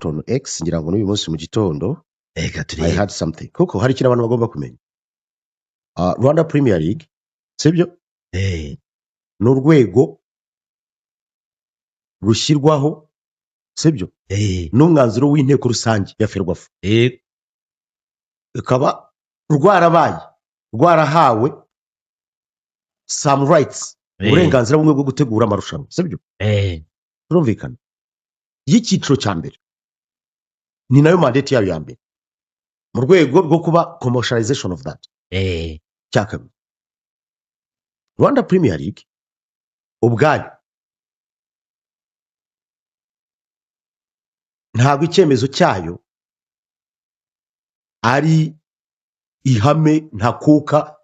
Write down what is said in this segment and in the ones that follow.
on X ngira ngo n'uyu munsi mu gitondo reka I turebe had something kuko hari ikintu abantu bagomba kumenya. Rwanda Premier League sibyo ni urwego rushyirwaho sibyo n'umwanzuro w'inteko rusange ya Ferwafa, rukaba rwarahawe some rights, uburenganzira bumwe bwo gutegura amarushanwa sibyo, turumvikana. Y'icyiciro cya mbere ni nayo mandate yayo ya mbere mu rwego rwo kuba commercialization of that. Cya kabiri, Rwanda Premier League ubwayo ntabwo icyemezo cyayo ari ihame ntakuka,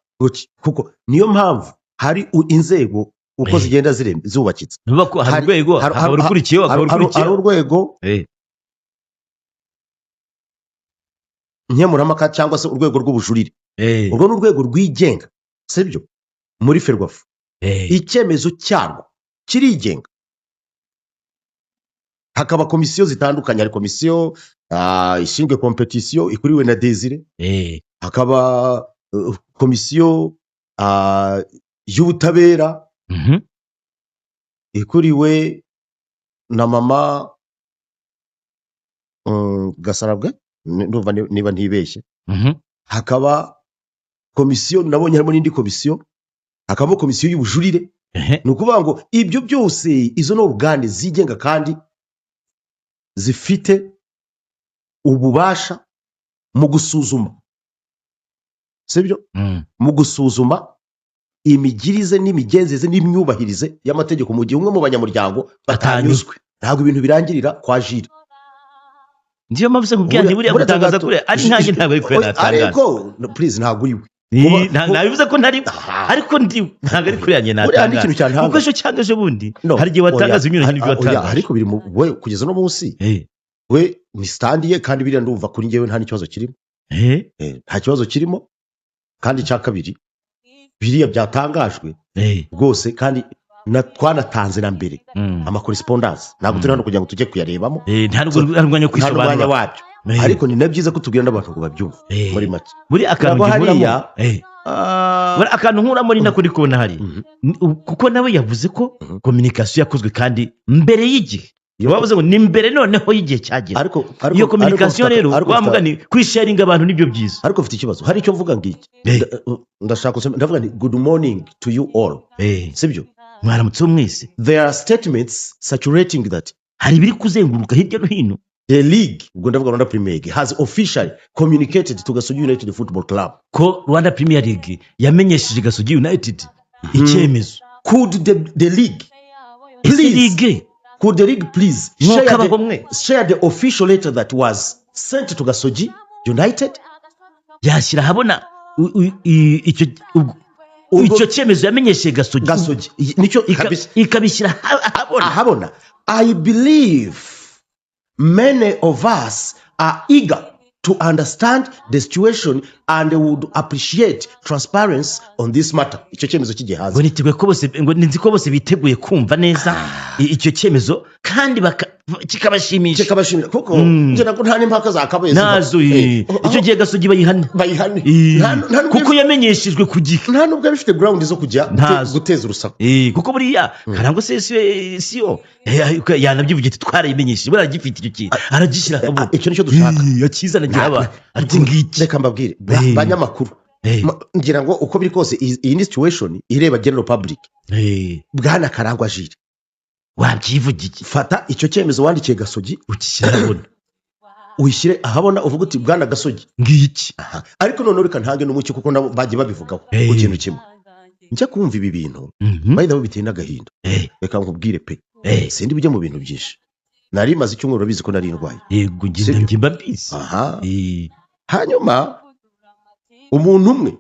kuko niyo mpamvu hari inzego uko zigenda zubakitse. hari urwego hari urwego nkemurampaka cyangwa se urwego rw'ubujurire. Urwo ni urwego rwigenga sibyo muri Ferwafa. Icyemezo cyarwo kirigenga. Hakaba komisiyo zitandukanye, hari komisiyo ishinzwe competition ikuriwe na Desire, hakaba komisiyo y'ubutabera ikuriwe na mama Gasarabwe ndumva niba ntibeshye. Hakaba komisiyo, nabonye harimo n'indi komisiyo, hakaba komisiyo y'ubujurire. Ni ukuvuga ngo ibyo byose izo no organe zigenga kandi zifite ububasha mu gusuzuma sibyo, mu gusuzuma imigirize n'imigenzeze n'imyubahirize y'amategeko mu gihe umwe mu banyamuryango batanyuzwe. Ntabwo ibintu birangirira kwa Jire. Ndiyo mpamvu kubwira nti buriya gutangaza kure ari nkanjye ntabwo ari kure natangaza. Ariko please ntabwo uriwe. Nabivuze ko ntari, ariko ndi ntabwo ari kure yanjye natangaza. Kuko ejo cyangwa ejo bundi hari igihe watangaza ibinyuranye n'ibyo watangaza. Ariko biri we kugeza no munsi we ni stand ye, kandi biriya ndumva kuri njyewe nta n'ikibazo kirimo. Nta kibazo kirimo. Kandi cya kabiri biriya byatangajwe rwose, kandi twanatanze na mbere amakorespondance. Ntabwo turi hano kugira ngo tujye kuyarebamo, nta n'umwanya wo kwisobanura wabyo, ariko ni na byiza ko tubwira n'abantu ngo babyumve muri make. Buri akantu nkuramo ni nako ndi kubona hari, kuko nawe yavuze ko communication yakozwe kandi mbere y'igihe. Wavuze ngo ni mbere noneho y'igihe cyagera. Iyo communication rero wavuga ni kwisharinga abantu nibyo byiza. Ariko ufite ikibazo, hari icyo mvuga ngiki ndashaka ndavuga ni good morning to you all sibyo, mwaramutse mwese. There are statements saturating that. Hari biri kuzenguruka hirya no hino. The league, ubwo ndavuga Rwanda Premier League, has officially communicated to Gasogi United Football Club ko Rwanda Premier League yamenyesheje Gasogi United icyemezo. Could the league please, could the league please share the official letter that was sent to Gasogi United? Yashyira habona icyo cyemezo yamenyesheje Gasogi nicyo ikabishyira habona. I believe many of us are eager to understand the situation and would appreciate transparency on this matter. Icyo cyemezo kigihaza ngo nzi ko bose biteguye kumva neza icyo cyemezo kandi kikabashimisha kuko nje nako nta n'impaka zakabaye nazo. Icyo gihe Gasogi bayihane kuko yamenyeshejwe ku gihe, nta nubwo bifite ground zo kujya guteza urusaku. Kuko buriya karangwa siyo yanabyivuye ati twarayimenyesheje, buriya gifite icyo kintu aragishyira akaboko. Icyo nicyo dushaka yakizana gihaba ati ngiki. Reka mbabwire banyamakuru, ngira ngo uko biri kose iyi ni situation ireba general public. Bwana Karangwa Jire, wabyivugiye, fata icyo cyemezo wandikiye Gasogi ukishyira habona, uyishyire ahabona, uvuga uti Bwana Gasogi ngiki. Ariko none reka ntange n'umucyo kuko nabo bagiye babivugaho ku kintu kimwe. Njya kumva ibi bintu bayida biteye n'agahinda. Reka nkubwire pe, sindi bijye mu bintu byinshi. Nari maze icyumweru bizi ko nari ndwaye. Yego ngenda mbabizi. Hanyuma umuntu umwe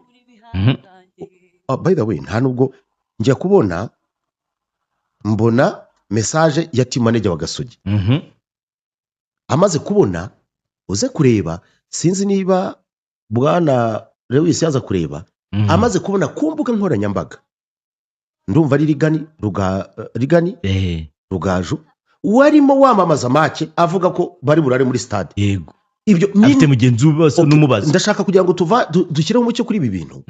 by the way, nta nubwo njya kubona mbona message ya team manager wa Gasogi. Amaze kubona uze kureba, sinzi niba Bwana Lewis yaza kureba, amaze kubona kumbuka nkoranyambaga, ndumva ari Rigani Rugaju warimo wamamaza make avuga ko bari burare muri stade. Yego. Ibyo afite mugenzi w'ubase n'umubaza. Ndashaka kugira ngo dushyireho umucyo kuri ibi bintu.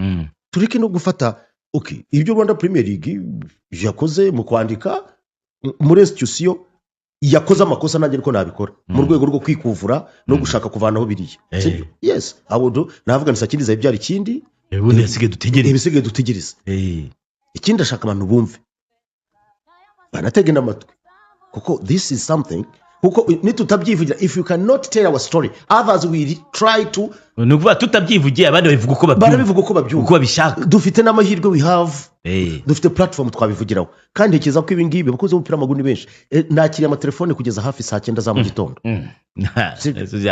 Tureke no gufata ibyo Rwanda Premier League yakoze mu kwandika muri institution yakoze amakosa nanjye ariko nabikora mu rwego rwo kwikuvura no gushaka kuvanaho biriya. Yes, abudo navuga nisakiriza ibyari ikindi. Ubundi yasigaye dutegereza. Ikindi ndashaka abantu bumve. Banatege n'amatwi. Kuko this is something kuko nitutabyivugira, if you cannot tell our story, others will try to. Nukuvuga tutabyivugiye abandi babivuga uko babyumva uko babishaka. Dufite n'amahirwe we have. Dufite platform twabivugiraho kandi ntekereza ko ibi ngibi bakoze umupira w'amaguru ni benshi. Nakiriye amatelefone kugeza hafi saa 9 za mu gitondo.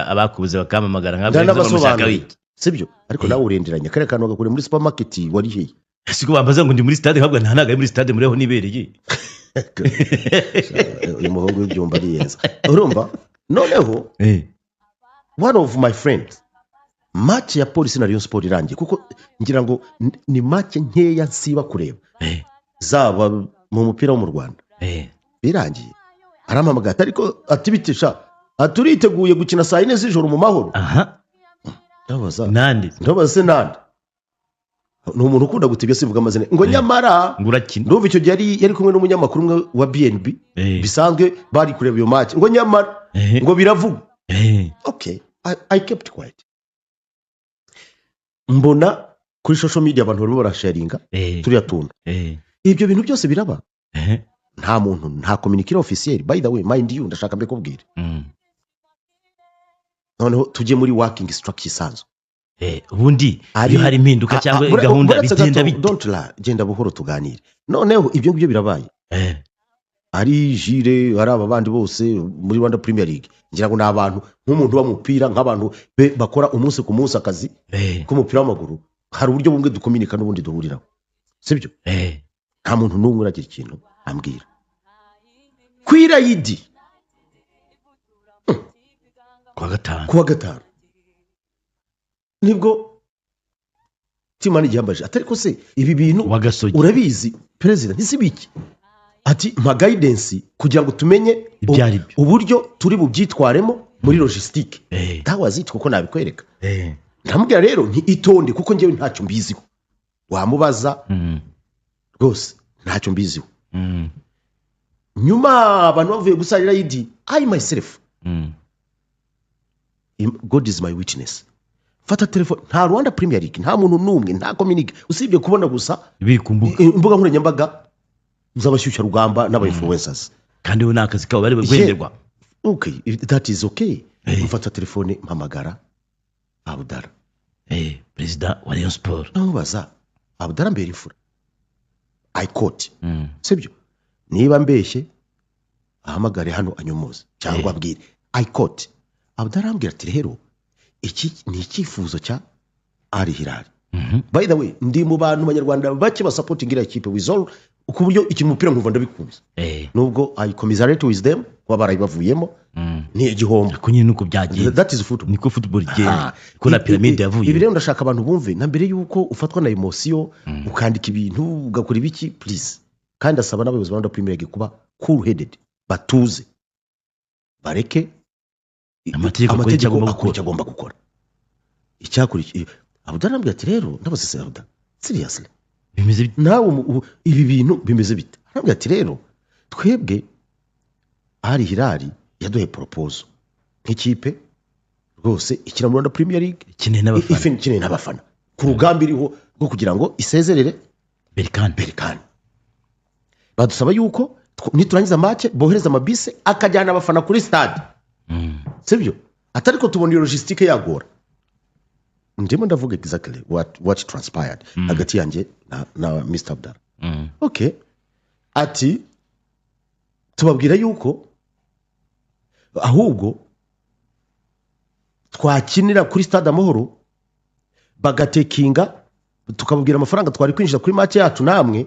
Abakubuze bakamamagara nk'abashaka wiki. Sibyo ariko nawe urenderanya kare kantu gakure muri supermarket wari he. Siko bambaza ngo ndi muri stade habwa ntanaga muri stade mureho nibereye. Uyu muhungu w'ibyumba ari yeza. Urumva noneho one of my friends match ya Police na Rayon Sport irangiye kuko ngira ngo ni match nkeya nsiba kureba zaba mu mupira wo mu Rwanda birangiye arampamagara ariko atibitisha aturiteguye gukina saa 4 z'ijoro mu mahoro. Ndabaza nande ni umuntu ukunda gutibya sivuga amazina ngo nyamara ndumva icyo gihe yari kumwe n'umunyamakuru umwe wa BNB bisanzwe bari kureba iyo match ngo nyamara ngo biravuga. Okay, I kept quiet. Mbona kuri social media abantu barimo barasharinga turiya tuntu. Ibyo bintu byose biraba. Nta muntu nta communicator officiel, by the way mind you ndashaka mbe kubwira. Noneho tujye muri working structure isanzwe. Ubundi iyo hari impinduka cyangwa gahunda bigenda bite. Don't lie, genda buhoro tuganire. Noneho ibyo ngibyo birabaye. Ari jire ari abandi bose muri Rwanda Premier League. Ngira ngo nabantu nk'umuntu w'umupira nk'abantu bakora umunsi ku munsi akazi k'umupira w'amaguru. Hari uburyo bumwe dukominika n'ubundi duhuriraho. Sibyo? Nta muntu n'umwe uragira ikintu ambwira. Kwira yidi. Kuwa gatanu. Nibwo Timani Gihambaje atariko se ibi bintu urabizi president nisibiki ati ma guidance kugira ngo tumenye uburyo turi bubyitwaremo muri logistique. Tawaziti kuko nabikwereka. Ndamubwira rero nti itonde kuko ngewe ntacyo mbiziho. Wamubaza rwose ntacyo mbiziho. Nyuma abantu bavuye gusarira yidi I myself God is my witness. Fata telefone nta Rwanda Premier League nta muntu numwe nta communique usibye kubona gusa imbuga nkoranyambaga z'abashyushya rugamba n'aba-influencers kandi we nakazi kawo bari gwenderwa. Okay, that is okay. Mfata telefone mpamagara Abdara president wa Rayon Sport namubaza Abdara mbere ifura I quote sibyo niba mbeshye ahamagare hano anyomoza cyangwa abwire I quote. Abdara ambwira ati rero iki ni icyifuzo cya Al Hilal. By the way ndi mu bantu b'Abanyarwanda bake ba supporting ira kipe with all ku buryo iki mupira nkumva ndabikunze. Nubwo I commiserate with them kwa barayibavuyemo ni igihombo ko nyine nuko byagiye. That is football. Niko football game ko na pyramide yavuye. Ibi rero ndashaka abantu bumve na mbere yuko ufatwa na emotion ukandika ibintu ugakora ibiki please. Kandi asaba n'abayobozi ba Rwanda Premier League kuba cool headed batuze bareke amategeko agomba gukora. Icyakurikiye Abdara ambwira ati rero ndabase Abdara seriously bimeze bite nawe ibi bintu bimeze bite. Ambwira ati rero twebwe Al Hilal yaduhe proposal nk'ikipe rwose ikina mu Rwanda Premier League ikine n'abafana ku rugamba iriho rwo kugira ngo isezerere Berkane. Badusaba yuko niturangiza match bohereza amabise akajyana abafana kuri stade. Sibyo atari ko tubona logistique yagora. Ndimo ndavuga exactly what transpired hagati yanjye na Mr. Abdara. Okay, ati tubabwira yuko ahubwo twakinira kuri stade Amahoro bagatekinga tukababwira amafaranga twari kwinjira kuri match yacu namwe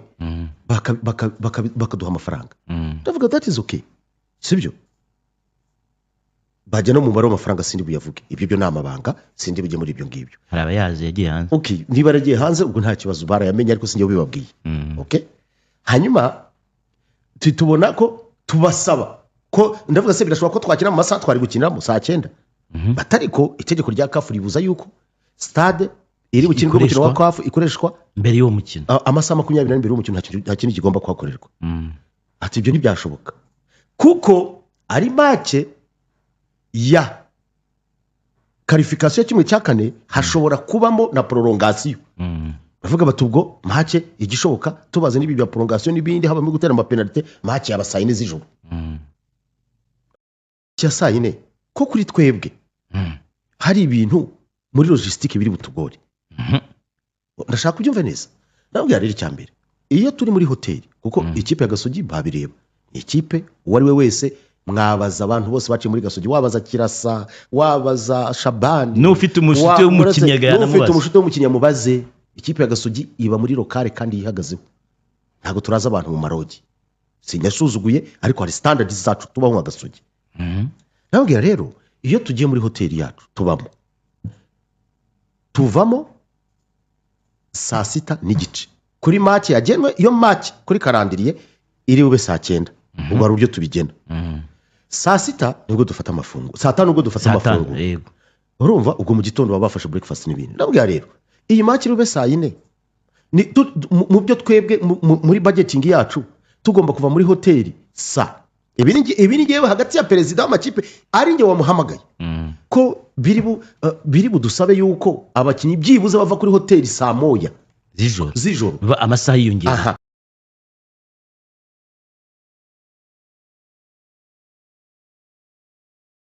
bakaduha amafaranga. Ndavuga that is okay. Sibyo bajya no mu mubare w'amafaranga sindi buyavuge ibyo byo namabanga sindi bujye muri ibyo ngibyo. Hari abayazi yagiye hanze. Okay, niba yagiye hanze ubwo nta kibazo barayamenye ariko sinjye ubibabwiye. Okay, hanyuma tubona ko tubasaba ko ndavuga se birashoboka ko twakina mu masaha twari gukiniramo saa 9 batariko itegeko rya CAF ribuza yuko stade iri bukinirwe umukino wa CAF ikoreshwa mbere y'uwo mukino amasaha 22 mbere y'umukino nta kintu kigomba kuhakorerwa. Ati ibyo ntibyashoboka kuko ari make ya qualification ya kimwe cya kane hashobora kubamo na prolongation. Bavuga bati ubwo make igishoboka tubaze n'ibi bya prolongation n'ibindi habamo gutera ama penalty make yaba saa 4 z'ijoro. Cya saa 4 ko kuri twebwe hari ibintu muri logistique biri butugore. Ndashaka kubyumva neza. Nabwo rero icya mbere iyo turi muri hoteli kuko ikipe ya Gasogi babireba ikipe uwari we wese mwabaza abantu bose baciye muri Gasogi wabaza Kirasa wabaza Shabani n'ufite umushite w'umukinyagana mubaze n'ufite umushite w'umukinyamubaze ikipe ya Gasogi iba muri lokale kandi yihagazeho ntago turaza abantu mu marogi sinyasuzuguye ariko hari standards zacu tubaho nka Gasogi. Nabwo rero iyo tugiye muri hoteli yacu tuvamo saa 6 n'igice kuri match yagenwe iyo match kuri karandiriye iri bube saa 9 ubwo ari uburyo tubigena. Saa 6 nibwo dufata amafunguro saa 5 nibwo dufata amafunguro urumva ubwo mu gitondo baba bafashe breakfast n'ibindi. Nabwo rero iyi match iri bube saa 4 mu byo twebwe muri budgeting yacu tugomba kuva muri hoteli saa ibi ni ngewe hagati ya perezida w'amakipe ari nge wamuhamagaye ko biri budusabe yuko abakinnyi byibuze bava kuri hoteli saa 1 z'ijoro amasaha yiyongera.